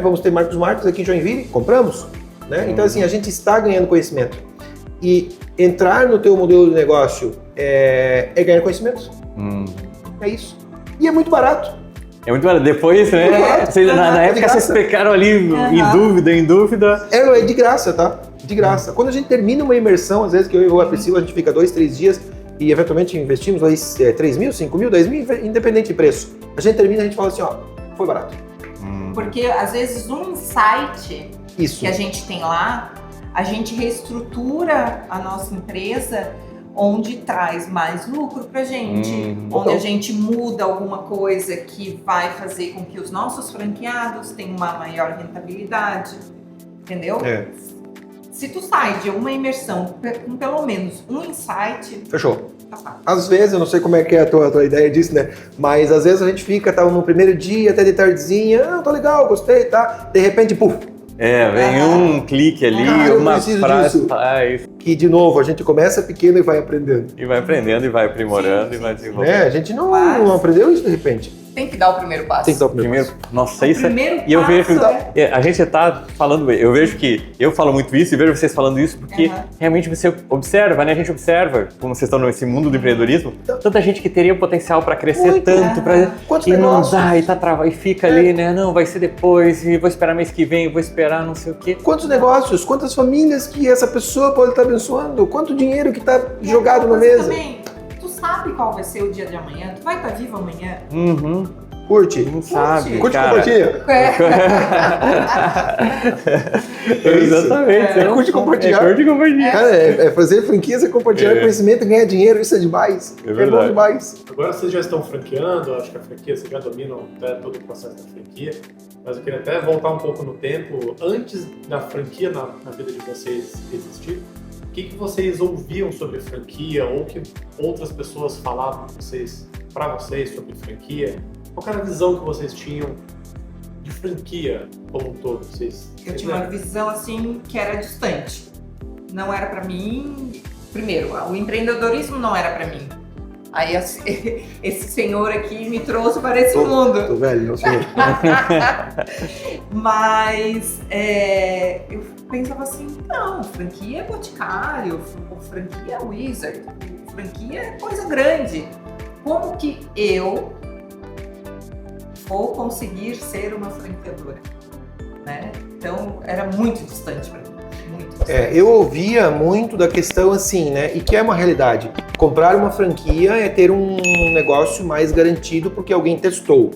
vamos ter Marcos Marques aqui em Joinville, compramos, né? Então assim, a gente está ganhando conhecimento. E entrar no teu modelo de negócio é ganhar conhecimento. É isso. E é muito barato. É muito barato. Depois, né? Na época vocês ficaram ali em dúvida. É de graça, tá? De graça. Quando a gente termina uma imersão, às vezes que eu e a Priscila, a gente fica 2, 3 dias e eventualmente investimos 3 mil, 5 mil, 10 mil, independente de preço. A gente termina e a gente fala assim, foi barato. Porque às vezes um insight que a gente tem lá, a gente reestrutura a nossa empresa onde traz mais lucro pra gente, onde a gente muda alguma coisa que vai fazer com que os nossos franqueados tenham uma maior rentabilidade, entendeu? Se tu sai de uma imersão com pelo menos um insight... Fechou. Às vezes, eu não sei como é que é a tua ideia disso, né? Mas às vezes a gente fica, no primeiro dia, até de tardezinha, tá legal, gostei, tá? De repente, puf, Vem um clique ali, Cara, eu uma preciso frase, disso. faz, Que, de novo, a gente começa pequeno e vai aprendendo. e vai aprendendo, e vai aprimorando, e vai desenvolvendo. A gente não aprendeu isso de repente. Tem que dar o primeiro passo. Tem que dar o primeiro Primeiro, nossa, isso é... primeiro E eu vejo passo que a gente tá falando, eu vejo que eu falo muito isso e vejo vocês falando isso porque Aham. realmente você observa, né? A gente observa, como vocês estão nesse mundo do empreendedorismo, tanta gente que teria o potencial para crescer Muito. tanto, Quantos e não negócios? dá, e tá travado, e fica ali, né? Não, vai ser depois, e vou esperar mês que vem, vou esperar não sei o quê. Quantos negócios, quantas famílias que essa pessoa pode estar abençoando, quanto dinheiro que está jogado na Você mesa. Também, tu sabe qual vai ser o dia de amanhã, tu vai estar vivo amanhã. Uhum, Curte. não sabe, Curte e cara. compartilha. Exatamente. Curte e compartilhar. Curte e compartilhar. Cara, é fazer franquias, é compartilhar conhecimento e ganhar dinheiro, isso é demais. É É verdade. bom demais. Agora vocês já estão franqueando, acho que a franquia, vocês já dominam até todo o processo da franquia, mas eu queria até voltar um pouco no tempo, antes da franquia na vida de vocês existir, o que vocês ouviam sobre franquia ou que outras pessoas falavam para vocês sobre franquia? Qual era a visão que vocês tinham de franquia como um todo? Eu tinha uma visão assim que era distante. Não era pra mim. Primeiro, o empreendedorismo não era pra mim. Aí esse senhor aqui me trouxe para esse mundo. Tô velho, não sei. Mas eu pensava assim, não, franquia é Boticário, franquia é Wizard, franquia é coisa grande. Como que eu vou conseguir ser uma franqueadora? Né? Então era muito distante para mim. Muito distante. Eu ouvia muito da questão assim, né? E que é uma realidade. Comprar uma franquia é ter um negócio mais garantido porque alguém testou,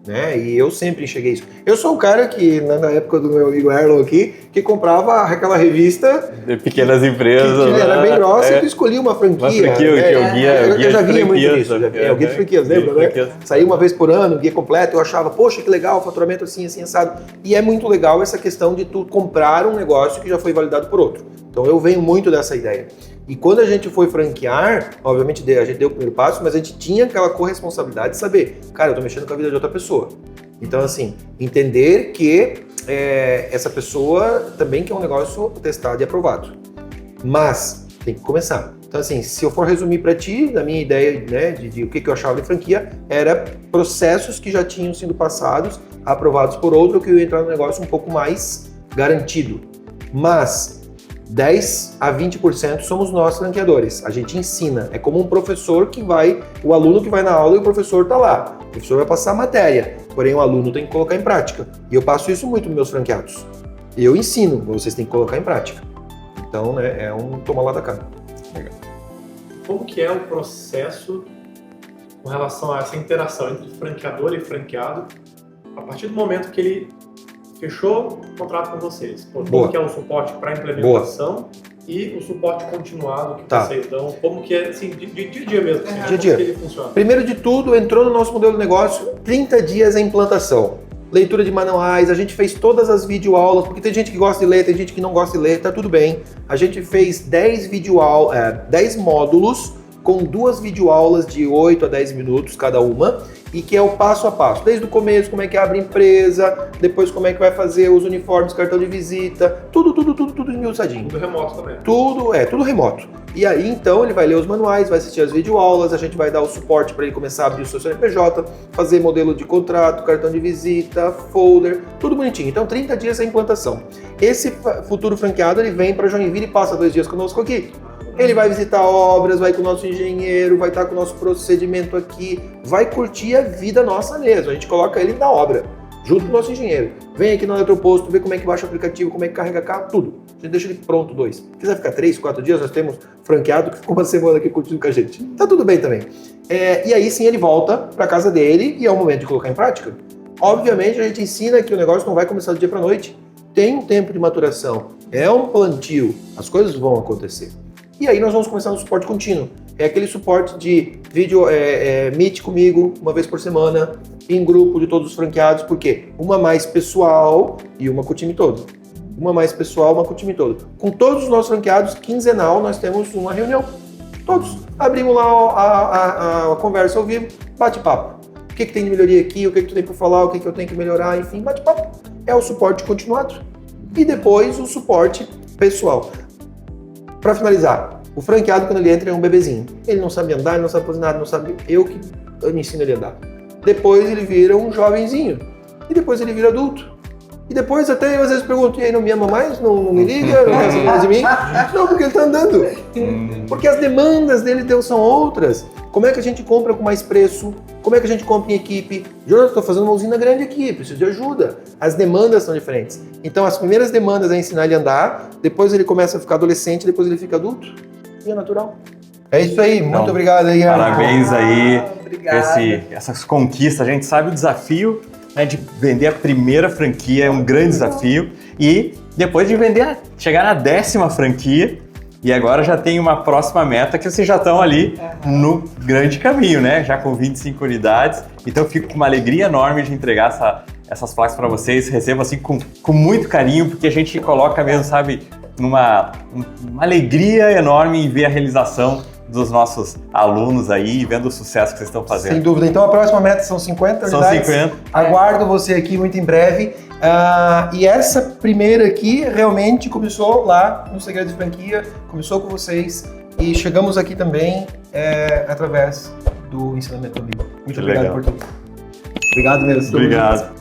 né? E eu sempre enxerguei isso. Eu sou o cara que, na época do meu amigo Erlon aqui, que comprava aquela revista De pequenas empresas. que era bem grossa e É. tu escolhia uma franquia. Uma franquia, que é o guia, eu já de via muito franquias, isso. né? O guia de franquias, lembra, Guia de né? franquias. Saía uma vez por ano, guia completo, eu achava, poxa, que legal, faturamento assim, assim, assado. E é muito legal essa questão de tu comprar um negócio que já foi validado por outro. Então eu venho muito dessa ideia. E quando a gente foi franquear, obviamente a gente deu o primeiro passo, mas a gente tinha aquela corresponsabilidade de saber, cara, eu tô mexendo com a vida de outra pessoa. Então, assim, entender que essa pessoa também quer um negócio testado e aprovado. Mas tem que começar. Então, assim, se eu for resumir para ti, na minha ideia, né, de o que eu achava de franquia, era processos que já tinham sido passados, aprovados por outro, que eu ia entrar no negócio um pouco mais garantido. Mas 10 a 20% somos nós franqueadores. A gente ensina. É como um professor que vai, o aluno que vai na aula e o professor tá lá. O professor vai passar a matéria, porém o aluno tem que colocar em prática. E eu passo isso muito nos meus franqueados. Eu ensino, vocês têm que colocar em prática. Então, né, é um toma lá da cá. Como que é o processo com relação a essa interação entre franqueador e franqueado a partir do momento que ele fechou o contrato com vocês? Como Boa. que é o suporte para implementação e o suporte continuado que Tá. vocês dão? Como que é, assim, de dia a dia mesmo? Assim, Dia a como dia. que ele funciona? Primeiro de tudo, entrou no nosso modelo de negócio, 30 dias a implantação. Leitura de manuais, a gente fez todas as videoaulas, porque tem gente que gosta de ler, tem gente que não gosta de ler, tá tudo bem. A gente fez 10 módulos com 2 videoaulas de 8 a 10 minutos cada uma, e que é o passo a passo. Desde o começo, como é que abre empresa, depois como é que vai fazer os uniformes, cartão de visita, tudo esmiuçadinho. Tudo remoto também. Tudo remoto. E aí, então, ele vai ler os manuais, vai assistir as videoaulas, a gente vai dar o suporte para ele começar a abrir o seu CNPJ, fazer modelo de contrato, cartão de visita, folder, tudo bonitinho. Então, 30 dias a implantação. Esse futuro franqueado, ele vem para Joinville e passa 2 dias conosco aqui. Ele vai visitar obras, vai com o nosso engenheiro, vai estar com o nosso procedimento aqui, vai curtir a vida nossa mesmo. A gente coloca ele na obra, junto com o nosso engenheiro. Vem aqui no Eletroposto, vê como é que baixa o aplicativo, como é que carrega carro, tudo. A gente deixa ele pronto 2. Se quiser ficar 3, 4 dias, nós temos franqueado que ficou uma semana aqui curtindo com a gente. Tá tudo bem também. E aí sim ele volta para casa dele e é o momento de colocar em prática. Obviamente a gente ensina que o negócio não vai começar do dia para noite. Tem um tempo de maturação, é um plantio, as coisas vão acontecer. E aí nós vamos começar no suporte contínuo. É aquele suporte de vídeo, meet comigo uma vez por semana, em grupo de todos os franqueados, porque uma mais pessoal e uma com o time todo. Uma mais pessoal, uma com o time todo. Com todos os nossos franqueados, quinzenal, nós temos uma reunião. Todos. Abrimos lá a conversa ao vivo, bate-papo. O que tem de melhoria aqui, o que tu tem para falar, o que eu tenho que melhorar, enfim, bate-papo. É o suporte continuado. e depois o suporte pessoal. Para finalizar, o franqueado quando ele entra é um bebezinho. Ele não sabe andar, ele não sabe fazer nada, não sabe... Eu me ensino ele a andar. Depois ele vira um jovenzinho. E depois ele vira adulto. E depois até eu às vezes pergunto, e aí, não me ama mais? Não me liga? Não quer saber mais de mim? Não, porque ele tá andando. Porque as demandas dele são outras. Como é que a gente compra com mais preço? Como é que a gente compra em equipe? Jonathan, estou fazendo uma usina grande aqui, preciso de ajuda. As demandas são diferentes. Então as primeiras demandas é ensinar ele a andar, depois ele começa a ficar adolescente, depois ele fica adulto. E é natural. É isso aí, muito obrigado aí. Parabéns aí Obrigada. essas conquistas. A gente sabe o desafio, né, de vender a primeira franquia, é um grande desafio. E depois de vender, chegar na 10ª franquia, e agora já tem uma próxima meta que vocês já estão ali no grande caminho, né? Já com 25 unidades. Então eu fico com uma alegria enorme de entregar essas placas para vocês. Recebo assim com muito carinho, porque a gente coloca mesmo, sabe, uma alegria enorme em ver a realização dos nossos alunos aí, vendo o sucesso que vocês estão fazendo. Sem dúvida. Então a próxima meta são 50 São unidades. 50. Aguardo você aqui muito em breve. E essa primeira aqui realmente começou lá no Segredo de Franquia, começou com vocês e chegamos aqui também através do ensinamento amigo. Muito obrigado por tudo. Obrigado mesmo. Obrigado.